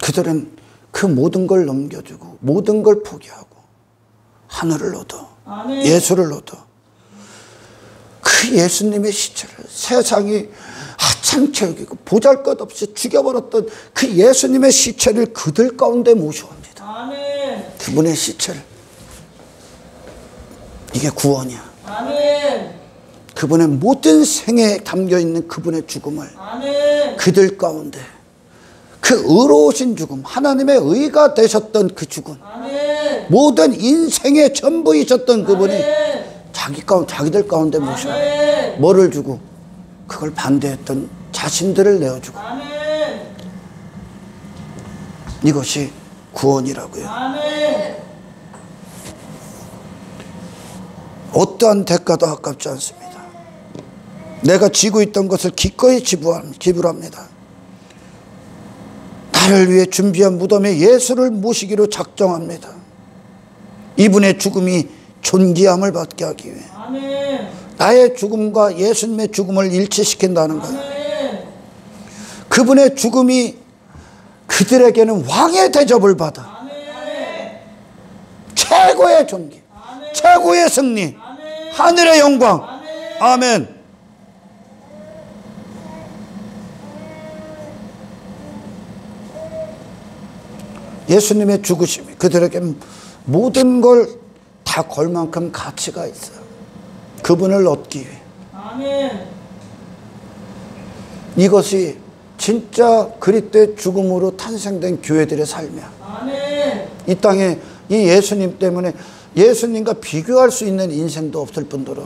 그들은 그 모든 걸 넘겨주고 모든 걸 포기하고 하늘을 얻어. 아멘. 예수를 얻어. 그 예수님의 시체를 세상이 하찮게 여기고 보잘것없이 죽여버렸던 그 예수님의 시체를 그들 가운데 모셔옵니다. 아멘. 그분의 시체를. 이게 구원이야. 아멘. 그분의 모든 생애에 담겨있는 그분의 죽음을 아멘. 그들 가운데 그 의로우신 죽음, 하나님의 의가 되셨던 그 죽음, 아멘. 모든 인생의 전부이셨던 그분이 아멘. 자기들 가운데 모셔 아멘. 뭐를 주고 그걸 반대했던 자신들을 내어주고 아멘. 이것이 구원이라고요. 아멘. 어떠한 대가도 아깝지 않습니다. 내가 지고 있던 것을 기꺼이 지불합니다. 나를 위해 준비한 무덤에 예수를 모시기로 작정합니다. 이분의 죽음이 존귀함을 받게 하기 위해 아멘. 나의 죽음과 예수님의 죽음을 일치시킨다는 거예요. 아멘. 그분의 죽음이 그들에게는 왕의 대접을 받아 아멘. 최고의 존귀, 아멘. 최고의 승리, 아멘. 하늘의 영광. 아멘. 예수님의 죽으심이 그들에게 모든 걸 다 걸 만큼 가치가 있어요. 그분을 얻기 위해. 아멘. 이것이 진짜 그리스도의 죽음으로 탄생된 교회들의 삶이야. 아멘. 이 땅에 이 예수님 때문에 예수님과 비교할 수 있는 인생도 없을 뿐더러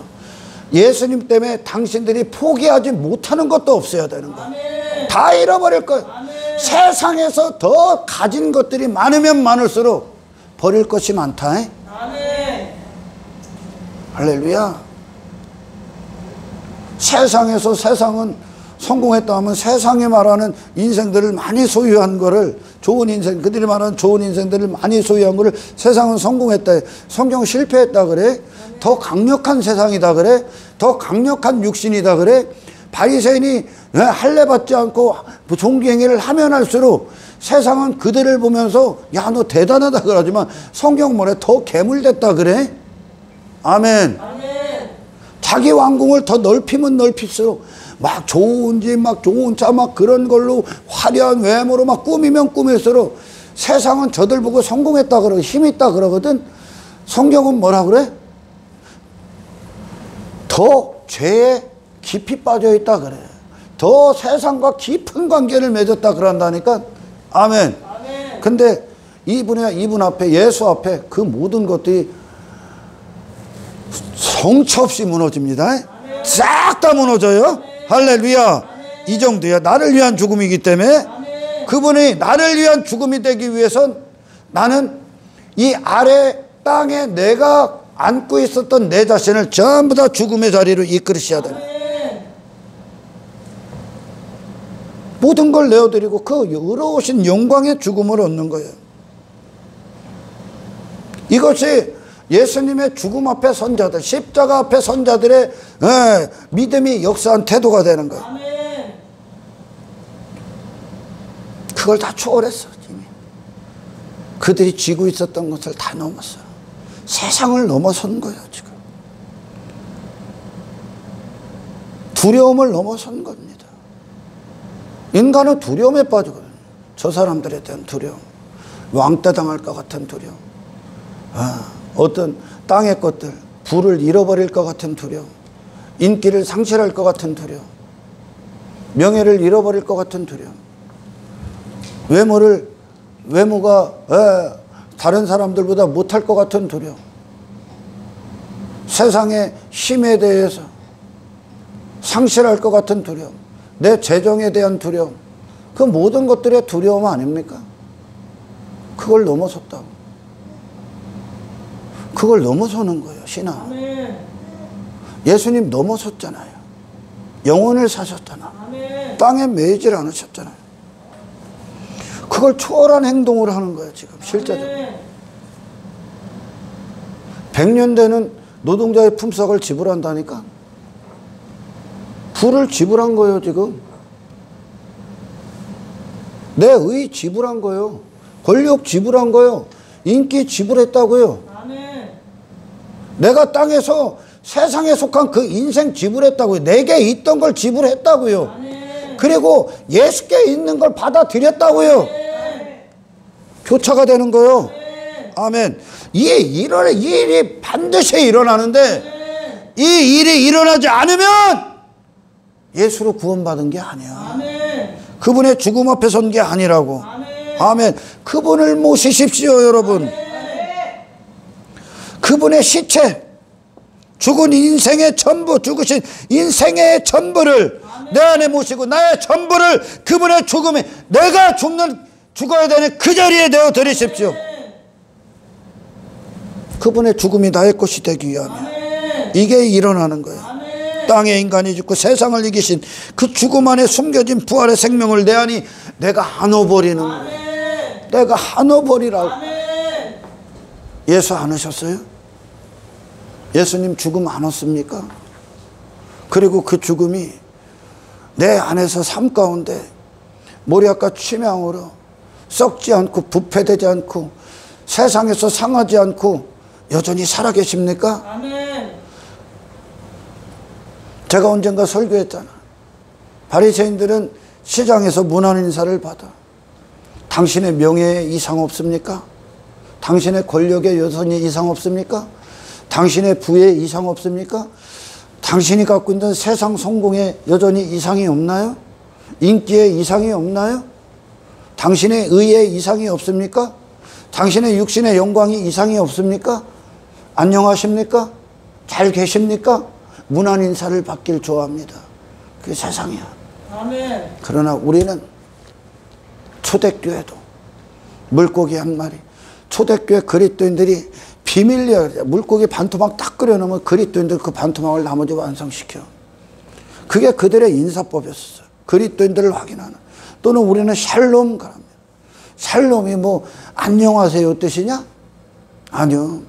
예수님 때문에 당신들이 포기하지 못하는 것도 없어야 되는 거야. 아멘. 다 잃어버릴 거야. 아멘. 세상에서 더 가진 것들이 많으면 많을수록 버릴 것이 많다. 아멘. 할렐루야. 세상은 성공했다 하면 세상에 말하는 인생들을 많이 소유한 거를 좋은 인생, 그들이 말하는 좋은 인생들을 많이 소유한 거를 세상은 성공했다. 성경 실패했다 그래. 더 강력한 세상이다 그래. 더 강력한 육신이다 그래. 바리새인이 할례 받지 않고 종기행위를 하면 할수록 세상은 그들을 보면서 야, 너 대단하다 그러지만 성경 뭐래? 더 괴물됐다 그래. 아멘. 아멘. 자기 왕궁을 더 넓히면 넓힐수록 막 좋은 집, 막 좋은 차, 막 그런 걸로 화려한 외모로 막 꾸미면 꾸밀수록 세상은 저들 보고 성공했다 그러고 힘 있다 그러거든. 성경은 뭐라 그래? 더 죄에 깊이 빠져 있다 그래. 더 세상과 깊은 관계를 맺었다 그런다니까. 아멘. 아멘. 근데 이분 앞에, 예수 앞에 그 모든 것들이 성처 없이 무너집니다. 싹 다 무너져요. 할렐루야. 이 정도야. 나를 위한 죽음이기 때문에 그분이 나를 위한 죽음이 되기 위해선 나는 이 아래 땅에 내가 안고 있었던 내 자신을 전부 다 죽음의 자리로 이끌으셔야 됩니다. 모든 걸 내어드리고 그 의로우신 영광의 죽음을 얻는 거예요. 이것이 예수님의 죽음 앞에 선자들, 십자가 앞에 선자들의 믿음이 역사한 태도가 되는 거예요. 아멘. 그걸 다 초월했어. 이미. 그들이 쥐고 있었던 것을 다 넘었어. 세상을 넘어선 거예요. 지금 두려움을 넘어선 겁니다. 인간은 두려움에 빠지거든요. 저 사람들에 대한 두려움, 왕따 당할 것 같은 두려움, 어떤 땅의 것들, 부를 잃어버릴 것 같은 두려움, 인기를 상실할 것 같은 두려움, 명예를 잃어버릴 것 같은 두려움, 외모가 다른 사람들보다 못할 것 같은 두려움, 세상의 힘에 대해서 상실할 것 같은 두려움, 내 재정에 대한 두려움, 그 모든 것들의 두려움 아닙니까? 그걸 넘어섰다고. 그걸 넘어서는 거예요. 신앙. 아멘. 예수님 넘어섰잖아요. 영혼을 사셨잖아. 아멘. 땅에 매이질 않으셨잖아요. 그걸 초월한 행동을 하는 거예요. 지금 실제적으로. 아멘. 100년 되는 노동자의 품삯을 지불한다니까. 부를 지불한 거예요. 지금 내 의 지불한 거예요. 권력 지불한 거예요. 인기 지불했다고요. 아멘. 내가 땅에서 세상에 속한 그 인생 지불했다고요. 내게 있던 걸 지불했다고요. 아멘. 그리고 예수께 있는 걸 받아들였다고요. 아멘. 교차가 되는 거예요. 아멘. 이 일이 반드시 일어나는데 이 일이 일어나지 않으면 예수로 구원받은 게 아니야. 아멘. 그분의 죽음 앞에 선 게 아니라고. 아멘. 아멘. 그분을 모시십시오, 여러분. 그분의 시체, 죽은 인생의 전부, 죽으신 인생의 전부를 내 안에 모시고 나의 전부를 그분의 죽음에 내가 죽어야 되는 그 자리에 내어 드리십시오. 그분의 죽음이 나의 것이 되기 위함이야. 이게 일어나는 거예요. 땅에 인간이 죽고 세상을 이기신 그 죽음 안에 숨겨진 부활의 생명을 내 안이 내가 한워버리는 거예요. 내가 한워버리라고. 예수 안 하셨어요? 예수님 죽음 안 왔습니까? 그리고 그 죽음이 내 안에서 삶 가운데 모략과 취명으로 썩지 않고 부패되지 않고 세상에서 상하지 않고 여전히 살아계십니까? 아멘. 제가 언젠가 설교했잖아. 바리새인들은 시장에서 문안 인사를 받아. 당신의 명예에 이상 없습니까? 당신의 권력에 여전히 이상 없습니까? 당신의 부에 이상 없습니까? 당신이 갖고 있는 세상 성공에 여전히 이상이 없나요? 인기에 이상이 없나요? 당신의 의에 이상이 없습니까? 당신의 육신의 영광이 이상이 없습니까? 안녕하십니까? 잘 계십니까? 문안 인사를 받길 좋아합니다. 그게 세상이야. 아멘. 그러나 우리는 초대교회도 물고기 한 마리, 초대교회 그리스도인들이 비밀리에 물고기 반토막 딱 끓여놓으면 그리스도인들 그 반토막을 나머지 완성시켜. 그게 그들의 인사법이었어요. 그리스도인들을 확인하는. 또는 우리는 샬롬 가랍니다. 샬롬이 뭐 안녕하세요 뜻이냐? 아니요.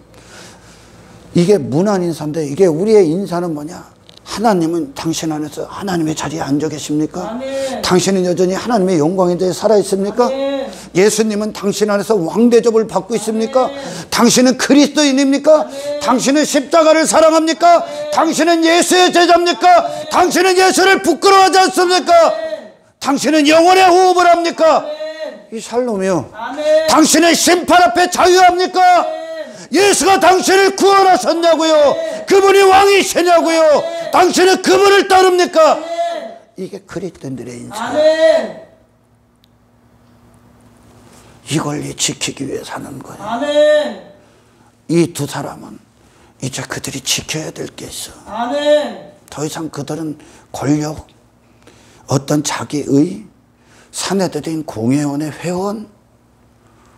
이게 문안 인사인데 이게 우리의 인사는 뭐냐? 하나님은 당신 안에서 하나님의 자리에 앉아 계십니까? 아멘. 당신은 여전히 하나님의 영광에 대해 살아 있습니까? 아멘. 예수님은 당신 안에서 왕대접을 받고 있습니까? 당신은 그리스도인입니까? 당신은 십자가를 사랑합니까? 당신은 예수의 제자입니까? 당신은 예수를 부끄러워하지 않습니까? 당신은 영혼의 호흡을 합니까? 이 샬롬이요. 당신은 심판 앞에 자유합니까? 예수가 당신을 구원하셨냐고요? 그분이 왕이시냐고요? 당신은 그분을 따릅니까? 이게 그리스도인들의 인생. 이걸 지키기 위해 사는 거예요. 아멘. 이 두 사람은 이제 그들이 지켜야 될 게 있어. 아멘. 더 이상 그들은 권력, 어떤 자기의 사내들인 공회원의 회원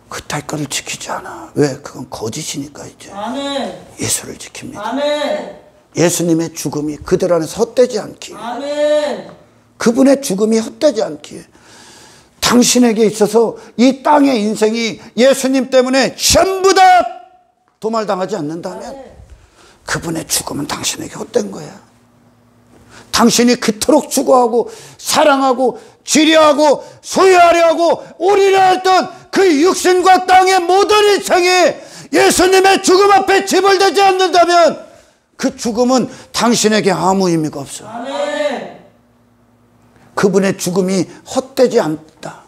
그탈 거를 지키지 않아. 왜? 그건 거짓이니까 이제. 아멘. 예수를 지킵니다. 아멘. 예수님의 죽음이 그들 안에서 헛되지 않기. 아멘. 그분의 죽음이 헛되지 않기. 당신에게 있어서 이 땅의 인생이 예수님 때문에 전부 다 도말당하지 않는다면 그분의 죽음은 당신에게 헛된 거야. 당신이 그토록 추구하고 사랑하고 지려하고 소유하려 하고 올인하려 했던 그 육신과 땅의 모든 인생이 예수님의 죽음 앞에 지불되지 않는다면 그 죽음은 당신에게 아무 의미가 없어. 아멘. 그분의 죽음이 헛되지 않다.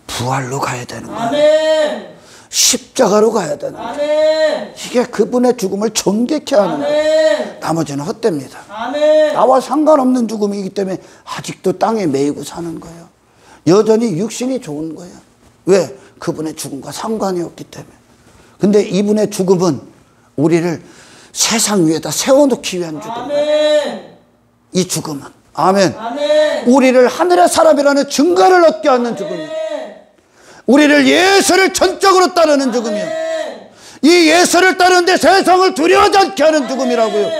부활로 가야 되는 거야. 아멘. 십자가로 가야 되는 거야. 아멘. 이게 그분의 죽음을 존귀케 하는 거야. 아멘. 나머지는 헛됩니다. 아멘. 나와 상관없는 죽음이기 때문에 아직도 땅에 매이고 사는 거예요. 여전히 육신이 좋은 거예요. 왜? 그분의 죽음과 상관이 없기 때문에. 근데 이분의 죽음은 우리를 세상 위에다 세워놓기 위한 죽음. 아멘. 이 죽음은. 아멘. 아멘. 우리를 하늘의 사람이라는 증거를 얻게 하는 죽음이에요. 우리를 예수를 전적으로 따르는 죽음이요. 이 예수를 따르는데 세상을 두려워하지 않게 하는 죽음이라고요.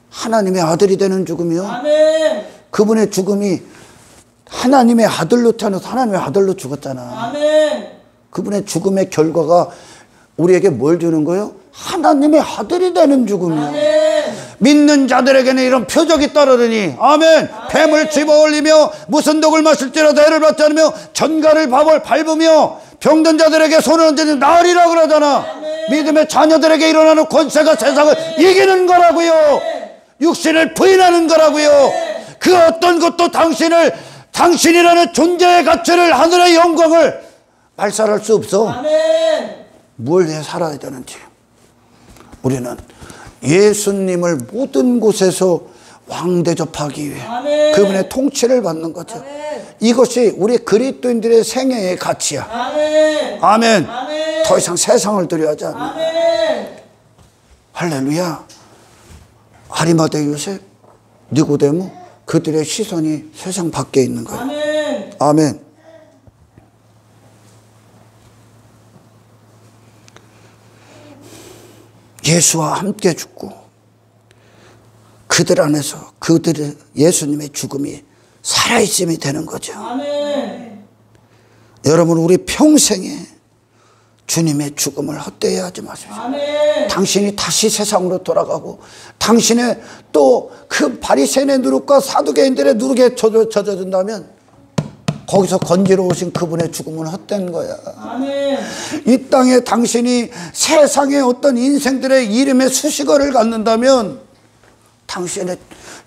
하나님의 아들이 되는 죽음이요. 아멘. 그분의 죽음이 하나님의 아들로 태어나서 하나님의 아들로 죽었잖아. 아멘. 그분의 죽음의 결과가 우리에게 뭘 주는 거예요? 하나님의 아들이 되는 죽음이요. 아멘. 믿는 자들에게는 이런 표적이 따르더니 아멘. 뱀을 집어올리며 무슨 독을 마실지라도 해를 받지 않으며 전갈을 밟으며 병든 자들에게 손을 얹으니 나으리라 그러잖아. 믿음의 자녀들에게 일어나는 권세가 세상을 이기는 거라고요. 육신을 부인하는 거라고요. 그 어떤 것도 당신이라는 존재의 가치를 하늘의 영광을 말살할 수 없어. 아멘. 뭘 위해 살아야 되는지 우리는 예수님을 모든 곳에서 왕 대접하기 위해 아멘. 그분의 통치를 받는 거죠. 아멘. 이것이 우리 그리스도인들의 생애의 가치야. 아멘. 아멘. 아멘. 더 이상 세상을 두려워하지 않는. 아멘. 할렐루야. 아리마대 요셉, 니고데모, 그들의 시선이 세상 밖에 있는 거예요. 아멘. 아멘. 예수와 함께 죽고 그들 안에서 그들의 예수님의 죽음이 살아있음이 되는 거죠. 아멘. 여러분, 우리 평생에 주님의 죽음을 헛되이 하지 마십시오. 아멘. 당신이 다시 세상으로 돌아가고 당신의 또 그 바리새인의 누룩과 사두개인들의 누룩에 젖어든다면 거기서 건지러 오신 그분의 죽음은 헛된 거야. 아멘. 이 땅에 당신이 세상의 어떤 인생들의 이름에 수식어를 갖는다면 당신의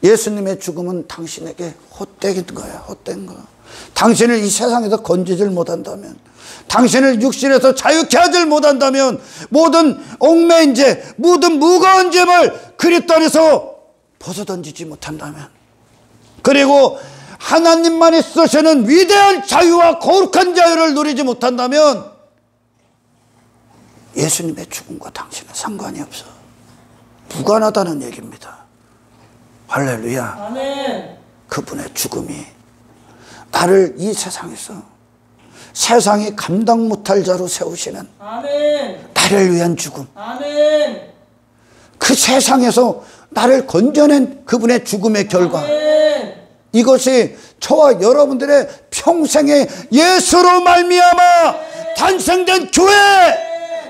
예수님의 죽음은 당신에게 헛된 거야. 헛된 거. 당신을 이 세상에서 건지질 못한다면, 당신을 육신에서 자유케 하질 못한다면, 모든 얽매인 죄, 모든 무거운 죄를 그리스도 안에서 벗어던지지 못한다면, 그리고 하나님만이 쓰시는 위대한 자유와 거룩한 자유를 누리지 못한다면 예수님의 죽음과 당신은 상관이 없어. 무관하다는 얘기입니다. 할렐루야. 아멘. 그분의 죽음이 나를 이 세상에서 세상이 감당 못할 자로 세우시는 아멘. 나를 위한 죽음, 아멘. 그 세상에서 나를 건져낸 그분의 죽음의 결과, 아멘. 이것이 저와 여러분들의 평생의 예수로 말미암아 탄생된 교회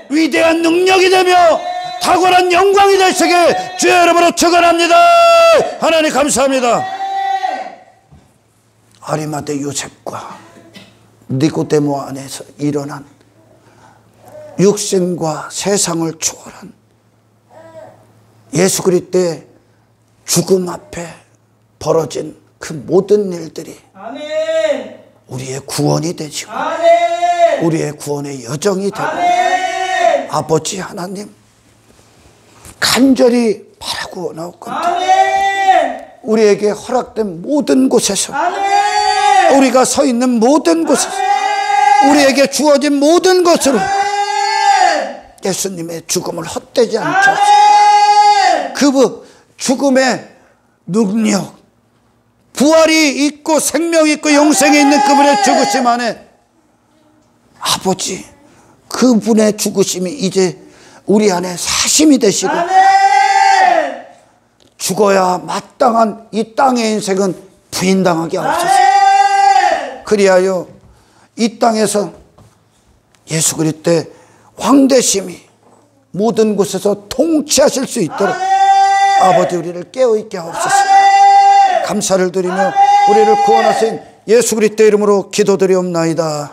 위대한 능력이 되며 탁월한 영광이 되시게 주의 이름으로 축원합니다. 하나님 감사합니다. 아리마대 요셉과 니고데모 안에서 일어난 육신과 세상을 초월한 예수 그리스도의 죽음 앞에 벌어진 그 모든 일들이 아멘. 우리의 구원이 되시고 아멘. 우리의 구원의 여정이 되고 아멘. 아버지 하나님 간절히 바라고 원하옵건대 아멘. 우리에게 허락된 모든 곳에서 아멘. 우리가 서 있는 모든 곳에서 우리에게 주어진 모든 것으로 예수님의 죽음을 헛되지 않게 하시고 그 죽음의 능력, 부활이 있고 생명이 있고 영생이 있는 그분의 죽으심 안에 아버지 그분의 죽으심이 이제 우리 안에 사심이 되시고 죽어야 마땅한 이 땅의 인생은 부인당하게 하옵소서. 그리하여 이 땅에서 예수 그리스도의 왕되심이 모든 곳에서 통치하실 수 있도록 아버지 우리를 깨어있게 하옵소서. 감사를 드리며 우리를 구원하신 예수 그리스도의 이름으로 기도드리옵나이다.